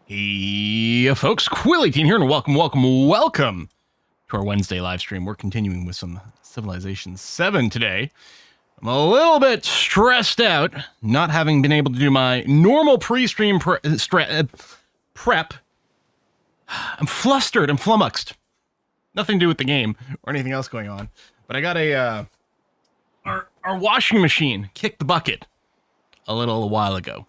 Hey, folks, Quilly18 here, and welcome to our Wednesday live stream. We're continuing with some Civilization 7 today. I'm a little bit stressed out, not having been able to do my normal pre-stream prep. I'm flustered, I'm flummoxed. Nothing to do with the game or anything else going on. But I got our washing machine kicked the bucket a little while ago.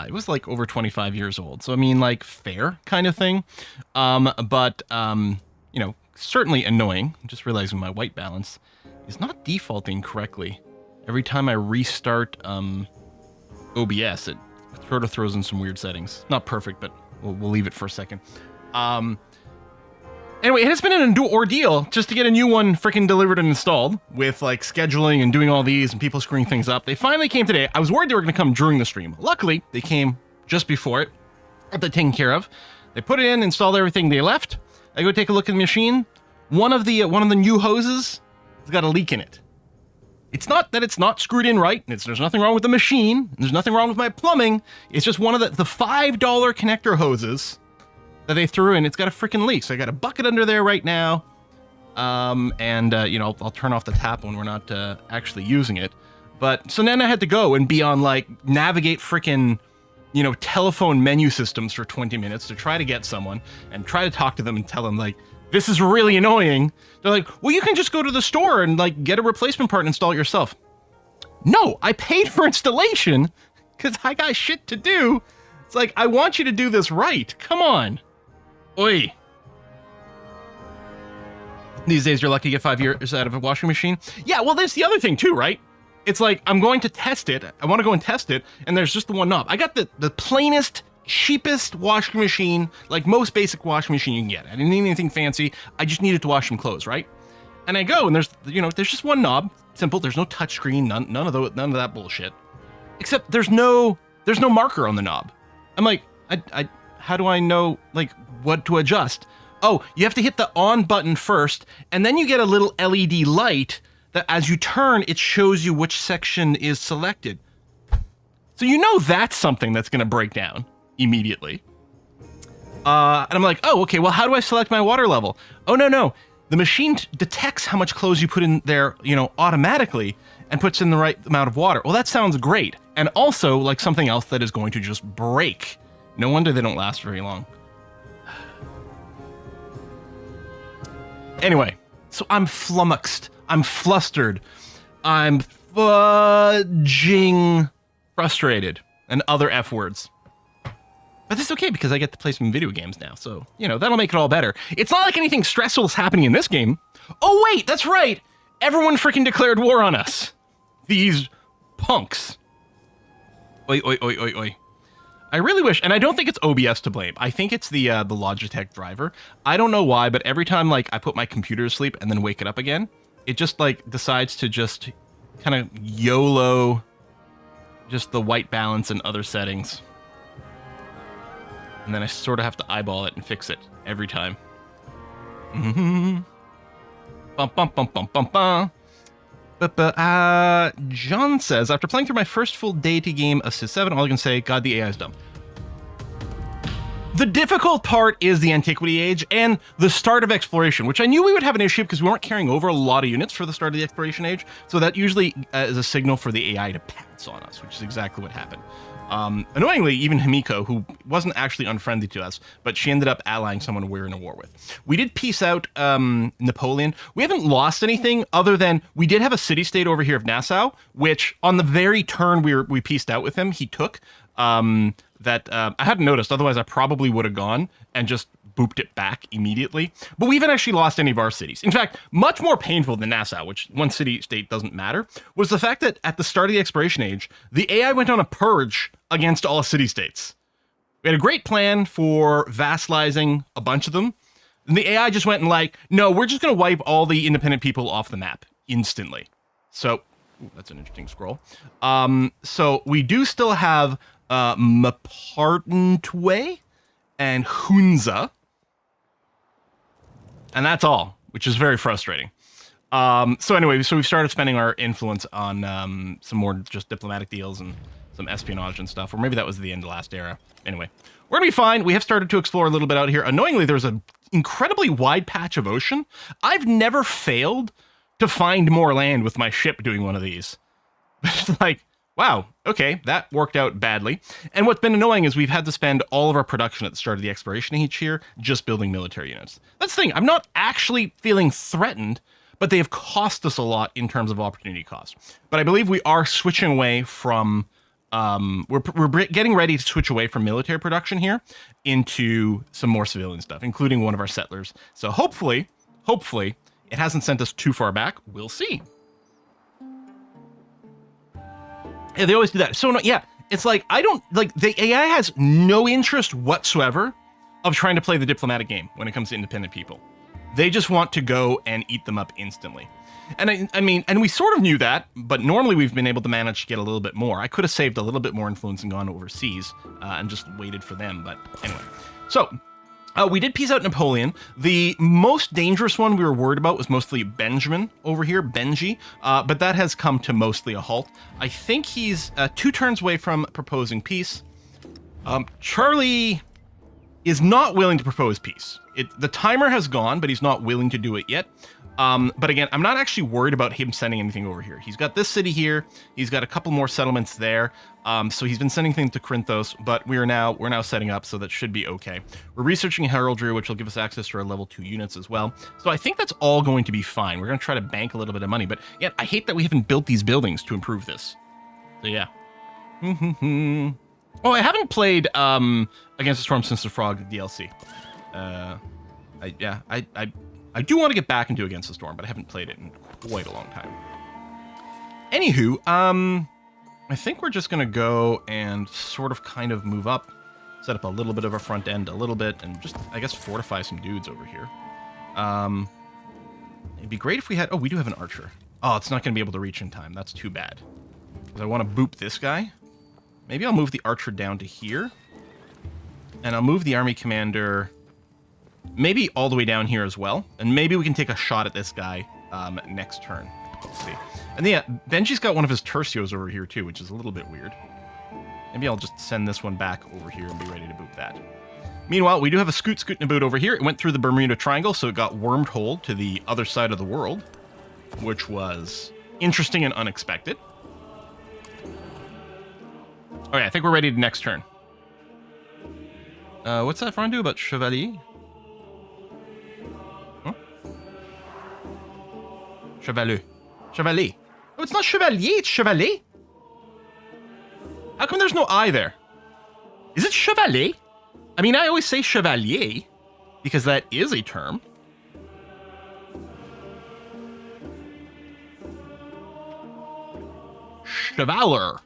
It was like over 25 years old. So, I mean, like, fair kind of thing. But you know, certainly annoying. I'm just realizing my white balance is not defaulting correctly. Every time I restart OBS, it sort of throws in some weird settings. Not perfect, but we'll leave it for a second. Anyway, it has been an ordeal just to get a new one freaking delivered and installed with like scheduling and doing all these and people screwing things up. They finally came today. I was worried they were going to come during the stream. Luckily, they came just before it. Got that taken care of. They put it in, installed everything. They left. I go take a look at the machine. One of the new hoses has got a leak in it. It's not that it's not screwed in right. There's nothing wrong with the machine. There's nothing wrong with my plumbing. It's just one of the $5 connector hoses that they threw in. It's got a freaking leak. So I got a bucket under there right now. You know, I'll turn off the tap when we're not actually using it. But so then I had to go and be on like navigate freaking, you know, telephone menu systems for 20 minutes to try to get someone and try to talk to them and tell them like, this is really annoying. They're like, well, you can just go to the store and like get a replacement part and install it yourself. No, I paid for installation because I got shit to do. It's like, I want you to do this right. Come on. Oi. These days, you're lucky to get 5 years out of a washing machine. Yeah, well, there's the other thing too, right? It's like, I'm going to test it. I want to go and test it, and there's just the one knob. I got the plainest, cheapest washing machine, like most basic washing machine you can get. I didn't need anything fancy. I just needed to wash some clothes, right? And I go, and there's just one knob. Simple. There's no touchscreen. None of that bullshit. Except there's no marker on the knob. I'm like, how do I know, like, what to adjust? Oh, you have to hit the on button first, and then you get a little LED light that as you turn, it shows you which section is selected. So you know that's something that's going to break down immediately. And I'm like, oh, okay, well, how do I select my water level? Oh, no. The machine detects how much clothes you put in there, you know, automatically, and puts in the right amount of water. Well, that sounds great. And also, like, something else that is going to just break. No wonder they don't last very long. Anyway, so I'm flummoxed. I'm flustered. I'm fudging frustrated. And other F words. But this is okay because I get to play some video games now. So, you know, that'll make it all better. It's not like anything stressful is happening in this game. Oh, wait, that's right. Everyone freaking declared war on us. These punks. Oi, oi, oi, oi, oi. I really wish, and I don't think it's OBS to blame. I think it's the Logitech driver. I don't know why, but every time like I put my computer to sleep and then wake it up again, it just like decides to just kind of YOLO just the white balance and other settings. And then I sort of have to eyeball it and fix it every time. Bum bum bum bum bum bum. But John says, after playing through my first full DEITY game of Civ 7, all I can say, God, the AI is dumb. The difficult part is the Antiquity Age and the start of Exploration, which I knew we would have an issue because we weren't carrying over a lot of units for the start of the Exploration Age. So that usually is a signal for the AI to pounce on us, which is exactly what happened. Annoyingly, even Himiko, who wasn't actually unfriendly to us, but she ended up allying someone we're in a war with. We did peace out Napoleon. We haven't lost anything other than we did have a city-state over here of Nassau, which on the very turn we peaced out with him, he took. I hadn't noticed, otherwise I probably would have gone and just booped it back immediately. But we haven't actually lost any of our cities. In fact, much more painful than Nassau, which one city-state doesn't matter, was the fact that at the start of the Exploration Age, the AI went on a purge against all city-states. We had a great plan for vassalizing a bunch of them, and the AI just went and like, no, we're just going to wipe all the independent people off the map instantly. So, ooh, that's an interesting scroll. So we do still have Mapartentwe and Hunza. And that's all, which is very frustrating. So anyway, so we've started spending our influence on some more just diplomatic deals and some espionage and stuff. Or maybe that was the end of last era. Anyway, We're gonna be fine. We have started to explore a little bit out here. Annoyingly, there's an incredibly wide patch of ocean. I've never failed to find more land with my ship doing one of these. It's like, wow, okay, that worked out badly. And what's been annoying is we've had to spend all of our production at the start of the exploration each year just building military units. That's the thing. I'm not actually feeling threatened, but they have cost us a lot in terms of opportunity cost. But I believe we are switching away from... we're getting ready to switch away from military production here into some more civilian stuff, including one of our settlers. So hopefully, it hasn't sent us too far back. We'll see. Yeah, they always do that. So, no, yeah, it's like, I don't, like, the AI has no interest whatsoever of trying to play the diplomatic game when it comes to independent people. They just want to go and eat them up instantly. And I mean, and we sort of knew that, but normally we've been able to manage to get a little bit more. I could have saved a little bit more influence and gone overseas and just waited for them. But anyway, so we did piece out Napoleon. The most dangerous one we were worried about was mostly Benjamin over here, Benji, but that has come to mostly a halt. I think he's 2 turns away from proposing peace. Charlie is not willing to propose peace. The timer has gone, but he's not willing to do it yet. But again, I'm not actually worried about him sending anything over here. He's got this city here. He's got a couple more settlements there. So he's been sending things to Corinthos, but we're now setting up, so that should be okay. We're researching heraldry, which will give us access to our level 2 units as well. So I think that's all going to be fine. We're going to try to bank a little bit of money, but yeah, I hate that we haven't built these buildings to improve this. So yeah. Oh, I haven't played Against the Storm since the Frog DLC. I do want to get back into Against the Storm, but I haven't played it in quite a long time. Anywho, I think we're just going to go and sort of kind of move up, set up a little bit of a front end, a little bit, and just, I guess, fortify some dudes over here. It'd be great if we had... Oh, we do have an archer. Oh, it's not going to be able to reach in time. That's too bad. Because I want to boop this guy. Maybe I'll move the archer down to here. And I'll move the army commander... maybe all the way down here as well. And maybe we can take a shot at this guy next turn. Let's see. And yeah, Benji's got one of his tercios over here too, which is a little bit weird. Maybe I'll just send this one back over here and be ready to boot that. Meanwhile, we do have a Scoot and a boot over here. It went through the Bermuda Triangle, so it got wormed hole to the other side of the world, which was interesting and unexpected. Okay, I think we're ready to next turn. What's that front do about Chevalier? Chevalier. Chevalier. Oh, it's not Chevalier, it's Chevalier. How come there's no I there? Is it Chevalier? I mean, I always say Chevalier because that is a term. Chevalier.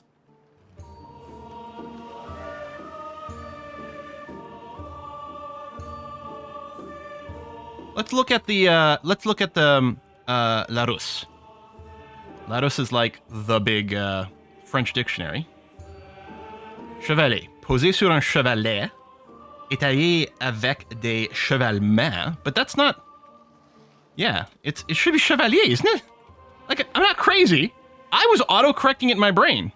Let's look at the Larousse. Larousse is like the big French dictionary. Chevalier. Posé sur un chevalet. Étayé avec des chevalements. But that's not... Yeah, it should be chevalier, isn't it? Like, I'm not crazy. I was auto-correcting it in my brain.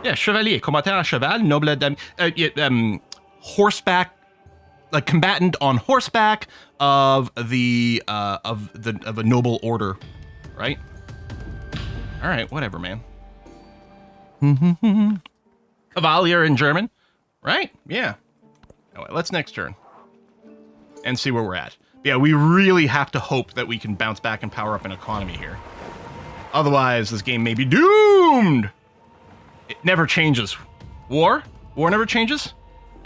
Yeah, chevalier. Combattant à cheval. Noble d'âme. Horseback... like combatant on horseback of a noble order, right? All right, whatever, man. Cavalier in German, right? Yeah. Anyway, let's next turn and see where we're at. Yeah, we really have to hope that we can bounce back and power up an economy here. Otherwise, this game may be doomed. It never changes. War never changes.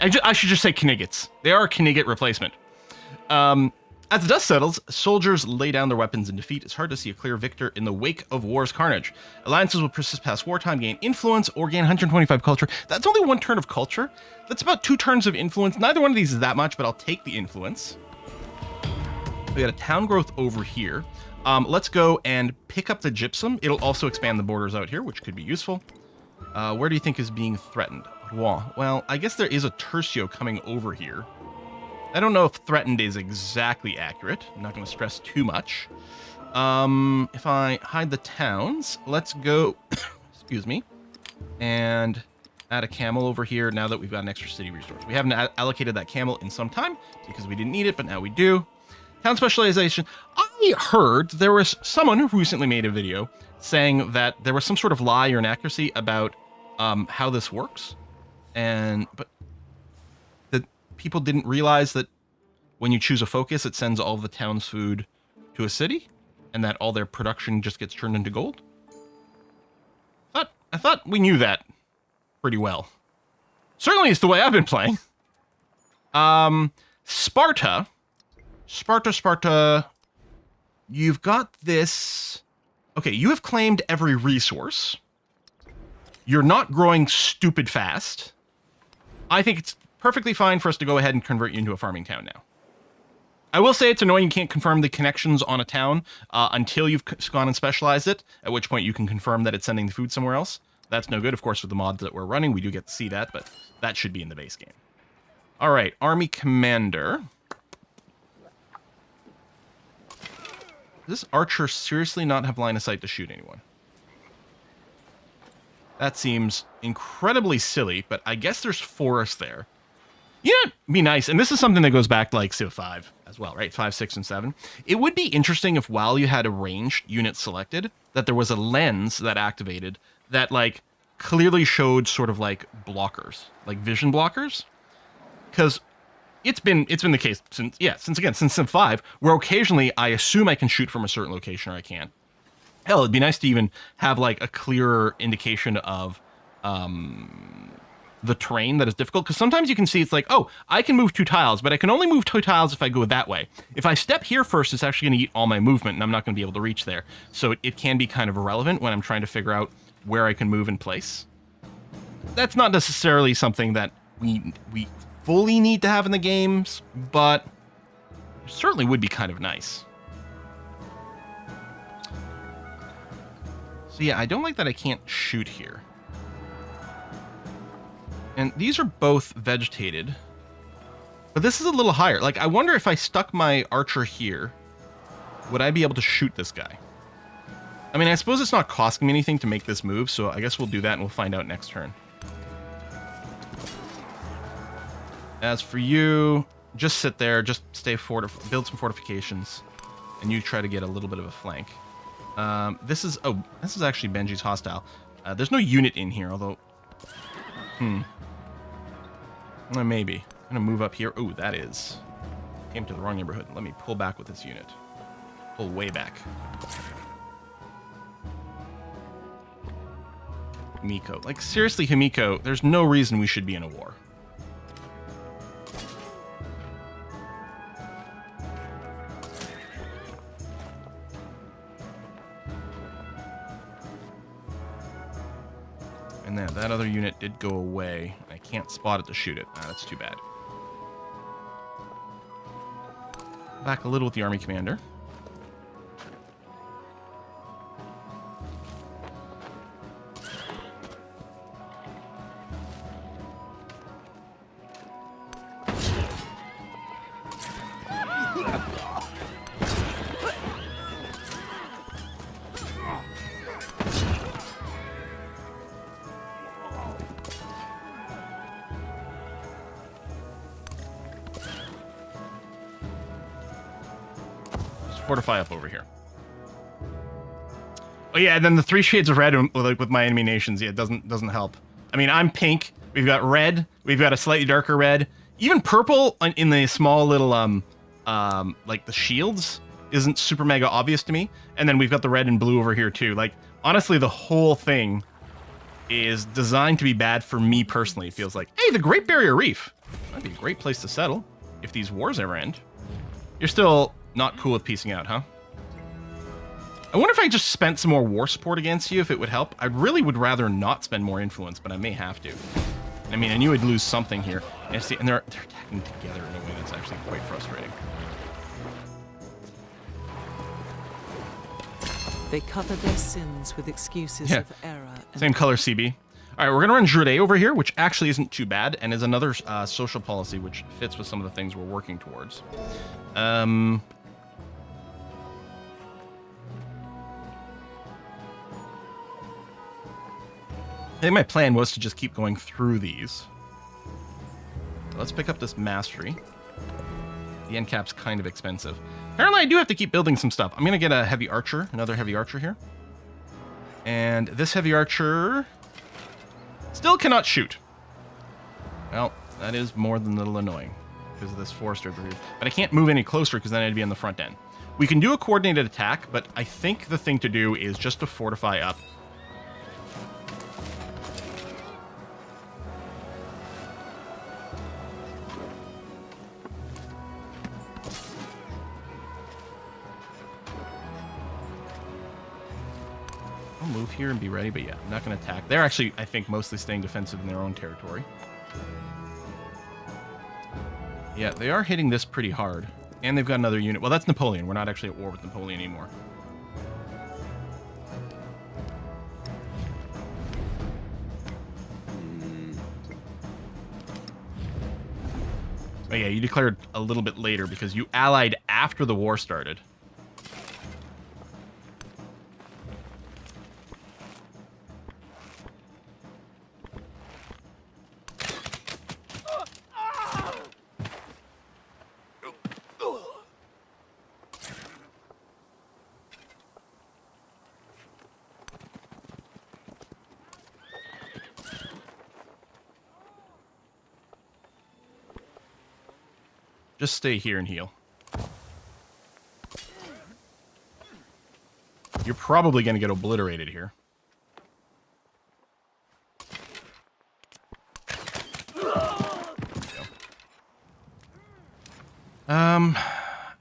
I should just say Kniggets. They are a Knigget replacement. As the dust settles, soldiers lay down their weapons in defeat. It's hard to see a clear victor in the wake of war's carnage. Alliances will persist past wartime, gain influence, or gain 125 culture. That's only 1 turn of culture. That's about 2 turns of influence. Neither one of these is that much, but I'll take the influence. We got a town growth over here. Let's go and pick up the gypsum. It'll also expand the borders out here, which could be useful. Where do you think is being threatened? Well, I guess there is a tercio coming over here. I don't know if threatened is exactly accurate. I'm not going to stress too much. If I hide the towns, let's go, excuse me, and add a camel over here now that we've got an extra city resource. We haven't allocated that camel in some time because we didn't need it, but now we do. Town specialization. I heard there was someone who recently made a video saying that there was some sort of lie or inaccuracy about how this works, but that people didn't realize that when you choose a focus, it sends all of the town's food to a city, and that all their production just gets turned into gold. I thought we knew that pretty well. Certainly it's the way I've been playing. Sparta. You've got this. Okay, you have claimed every resource. You're not growing stupid fast. I think it's perfectly fine for us to go ahead and convert you into a farming town now. I will say it's annoying you can't confirm the connections on a town until you've gone and specialized it, at which point you can confirm that it's sending the food somewhere else. That's no good. Of course, with the mods that we're running, we do get to see that, but that should be in the base game. All right, Army Commander. Does this archer seriously not have line of sight to shoot anyone? That seems incredibly silly, but I guess there's forest there. You know, it'd be nice, and this is something that goes back to like Civ 5 as well, right? 5, 6, and 7. It would be interesting if while you had a ranged unit selected, that there was a lens that activated that like clearly showed sort of like blockers, like vision blockers. Because it's been the case since Civ 5, where occasionally I assume I can shoot from a certain location or I can't. Hell, it'd be nice to even have like a clearer indication of the terrain that is difficult, because sometimes you can see it's like, oh, I can move 2 tiles, but I can only move 2 tiles if I go that way. If I step here first, it's actually going to eat all my movement, and I'm not going to be able to reach there. So it can be kind of irrelevant when I'm trying to figure out where I can move in place. That's not necessarily something that we fully need to have in the games, but it certainly would be kind of nice. So yeah, I don't like that I can't shoot here. And these are both vegetated, but this is a little higher. Like, I wonder if I stuck my archer here, would I be able to shoot this guy? I mean, I suppose it's not costing me anything to make this move, so I guess we'll do that and we'll find out next turn. As for you, just sit there, just stay build some fortifications, and you try to get a little bit of a flank. This is actually Benji's hostile. There's no unit in here, although, maybe. I'm gonna move up here. Ooh, that is. Came to the wrong neighborhood. Let me pull back with this unit. Pull way back. Himiko. Like, seriously, Himiko, there's no reason we should be in a war. And then that other unit did go away. I can't spot it to shoot it. That's too bad. Back a little with the Army Commander. Fortify up over here. Oh yeah, and then the 3 shades of red, like with my enemy nations, yeah, it doesn't help. I mean, I'm pink. We've got red. We've got a slightly darker red. Even purple in the small little like the shields isn't super mega obvious to me. And then we've got the red and blue over here too. Like, honestly, the whole thing is designed to be bad for me personally. It feels like, hey, the Great Barrier Reef might be a great place to settle if these wars ever end. You're still not cool with piecing out, huh? I wonder if I just spent some more war support against you, if it would help. I really would rather not spend more influence, but I may have to. I mean, I knew I'd lose something here. And they're attacking together in a way that's actually quite frustrating. They cover their sins with excuses of error. Same color CB. All right, we're going to run Jure over here, which actually isn't too bad, and is another social policy which fits with some of the things we're working towards. I think my plan was to just keep going through these. Let's pick up this mastery. The end cap's kind of expensive. Apparently I do have to keep building some stuff. I'm going to get a heavy archer, another heavy archer here. And this heavy archer still cannot shoot. Well, that is more than a little annoying because of this forester over here. But I can't move any closer because then I'd be on the front end. We can do a coordinated attack, but I think the thing to do is just to fortify up. I'll move here and be ready, but yeah, I'm not going to attack. They're actually, I think, mostly staying defensive in their own territory. Yeah, they are hitting this pretty hard. And they've got another unit. Well, that's Napoleon. We're not actually at war with Napoleon anymore. Oh yeah, you declared a little bit later because you allied after the war started. Just stay here and heal. You're probably going to get obliterated here. I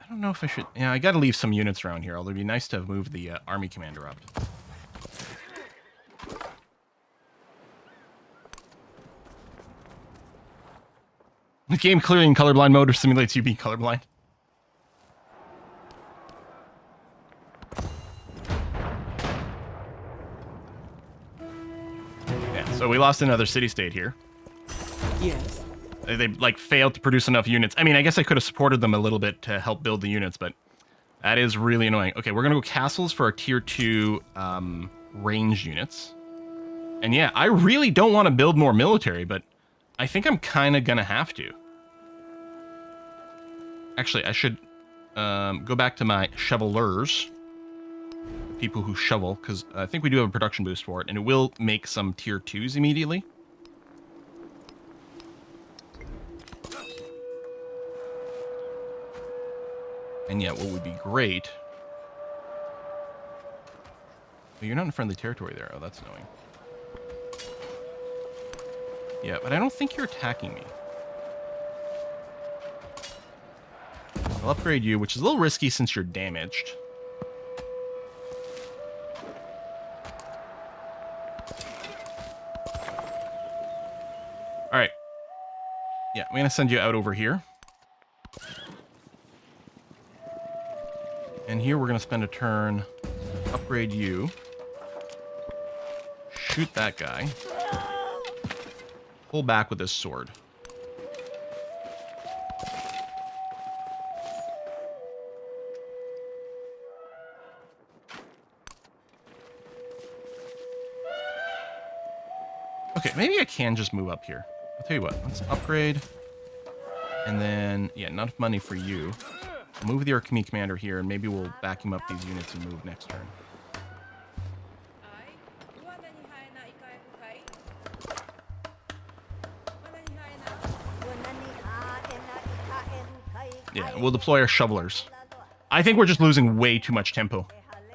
don't know if I should... Yeah, I got to leave some units around here, although it'd be nice to have moved the army commander up. The game clearly in colorblind mode or simulates you being colorblind. Yeah, so we lost another city-state here. Yes. They, like, failed to produce enough units. I mean, I guess I could have supported them a little bit to help build the units, but that is really annoying. Okay, we're going to go castles for our tier 2 range units. And yeah, I really don't want to build more military, but I think I'm kind of going to have to. Actually, I should go back to my shovelers. People who shovel, because I think we do have a production boost for it, and it will make some tier 2s immediately. And yeah, what would be great... Oh, you're not in friendly territory there. Oh, that's annoying. Yeah, but I don't think you're attacking me. I'll upgrade you, which is a little risky since you're damaged. Alright. Yeah, I'm going to send you out over here. And here we're going to spend a turn, upgrade you, shoot that guy, pull back with this sword. Okay, maybe I can just move up here. I'll tell you what, let's upgrade. And then, yeah, not enough money for you. I'll move the Archemy commander here, and maybe we'll vacuum up these units and move next turn. Yeah, we'll deploy our shovelers. I think we're just losing way too much tempo.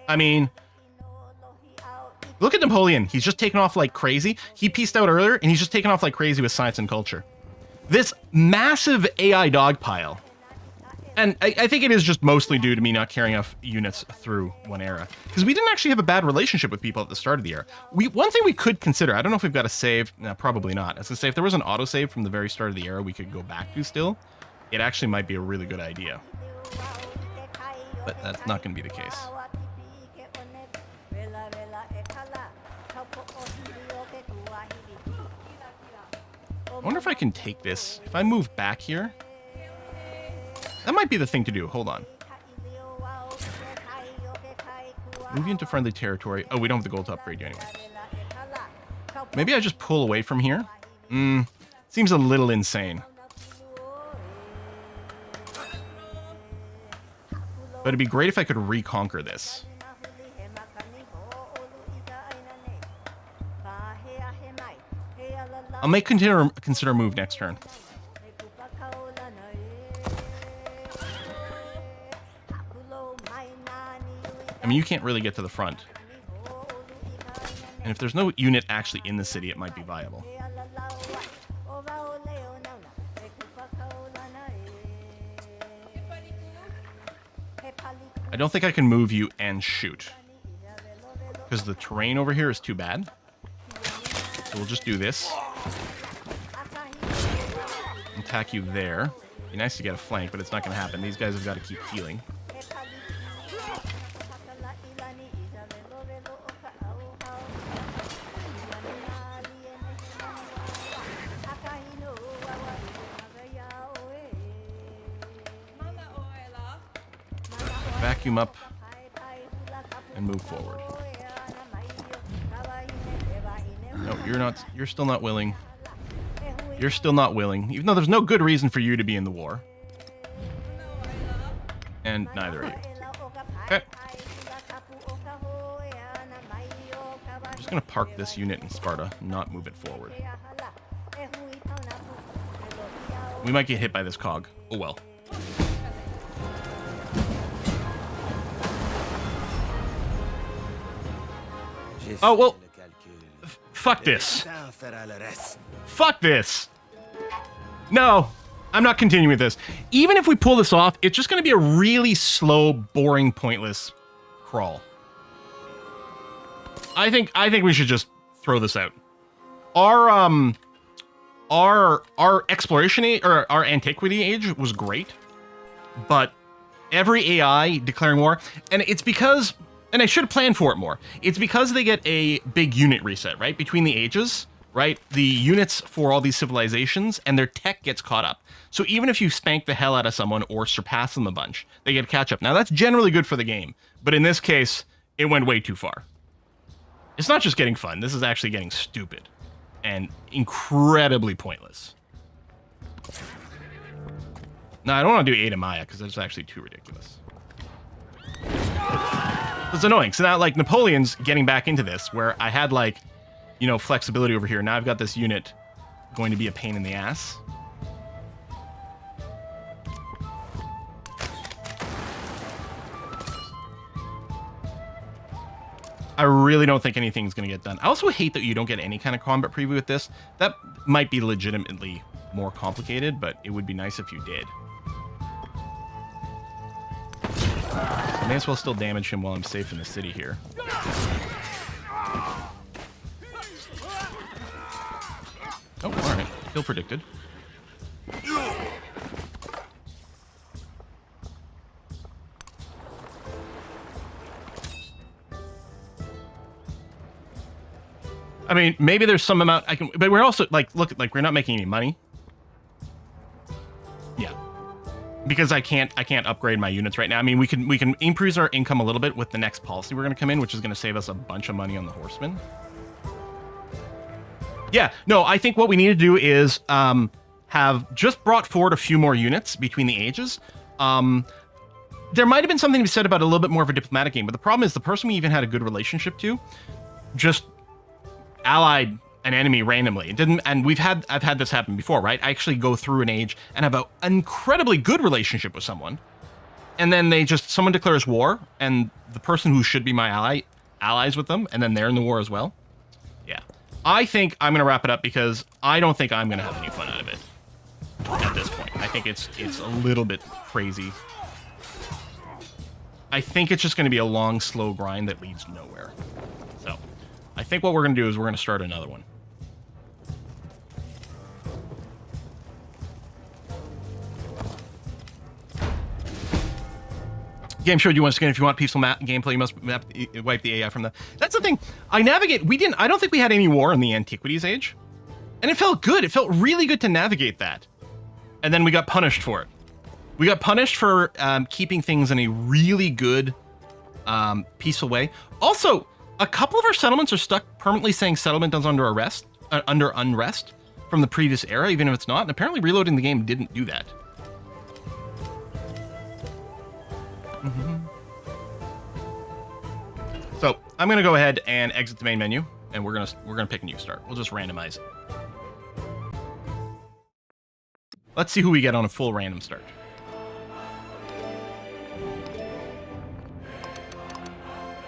I mean... Look at Napoleon. He's just taken off like crazy. He pieced out earlier, and he's just taken off like crazy with science and culture. This massive AI dogpile. And I think it is just mostly due to me not carrying enough units through one era. Because we didn't actually have a bad relationship with people at the start of the era. One thing we could consider, I don't know if we've got a save. No, probably not. I was going to say, if there was an autosave from the very start of the era we could go back to still, it actually might be a really good idea. But that's not going to be the case. I wonder if I can take this. If I move back here, that might be the thing to do. Hold on. Move you into friendly territory. Oh, we don't have the gold to upgrade you anyway. Maybe I just pull away from here. Seems a little insane. But it'd be great if I could reconquer this. I may consider a move next turn. I mean, you can't really get to the front. And if there's no unit actually in the city, it might be viable. I don't think I can move you and shoot, because the terrain over here is too bad. So we'll just do this. Attack you there. Be nice to get a flank, but it's not going to happen. These guys have got to keep healing. Vacuum up and move forward. No, you're still not willing. You're still not willing, even though there's no good reason for you to be in the war. And neither are you. Okay. I'm just gonna park this unit in Sparta, not move it forward. We might get hit by this cog. Oh well. Oh, well, fuck this. Fuck this. No, I'm not continuing with this. Even if we pull this off, it's just going to be a really slow, boring, pointless crawl. I think we should just throw this out. Our exploration age, or our antiquity age was great, but every AI declaring war, and it's because... And I should have planned for it more. It's because they get a big unit reset, right? Between the ages, right? The units for all these civilizations and their tech gets caught up. So even if you spank the hell out of someone or surpass them a bunch, they get catch up. Now that's generally good for the game. But in this case, it went way too far. It's not just getting fun. This is actually getting stupid and incredibly pointless. No, I don't want to do Ada Maya because that's actually too ridiculous. It's annoying. So now, like, Napoleon's getting back into this, where I had, like, you know, flexibility over here. Now I've got this unit going to be a pain in the ass. I really don't think anything's going to get done. I also hate that you don't get any kind of combat preview with this. That might be legitimately more complicated, but it would be nice if you did. I may as well still damage him while I'm safe in the city here. Oh, alright. Kill predicted. I mean, maybe there's some amount I can... But we're also, like, look, like, we're not making any money. Yeah. Because I can't upgrade my units right now. I mean, we can increase our income a little bit with the next policy we're going to come in, which is going to save us a bunch of money on the horsemen. Yeah, no, I think what we need to do is have just brought forward a few more units between the ages. There might have been something to be said about a little bit more of a diplomatic game, but the problem is the person we even had a good relationship to just allied an enemy randomly. It didn't, and I've had this happen before, right? I actually go through an age and have an incredibly good relationship with someone, and then someone declares war, and the person who should be my allies with them, and then they're in the war as well. Yeah. I think I'm gonna wrap it up because I don't think I'm gonna have any fun out of it at this point. I think it's a little bit crazy. I think it's just gonna be a long, slow grind that leads nowhere. So I think what we're gonna do is we're gonna start another one. Game show, you once again, if you want peaceful gameplay, you must wipe the AI from the... That's the thing. I don't think we had any war in the Antiquities age. And it felt good. It felt really good to navigate that. And then we got punished for it. We got punished for keeping things in a really good, peaceful way. Also, A couple of our settlements are stuck permanently saying settlement is under arrest, under unrest from the previous era, even if it's not. And apparently reloading the game didn't do that. So I'm gonna go ahead and exit the main menu, and we're gonna pick a new start. We'll just randomize it. Let's see who we get on a full random start.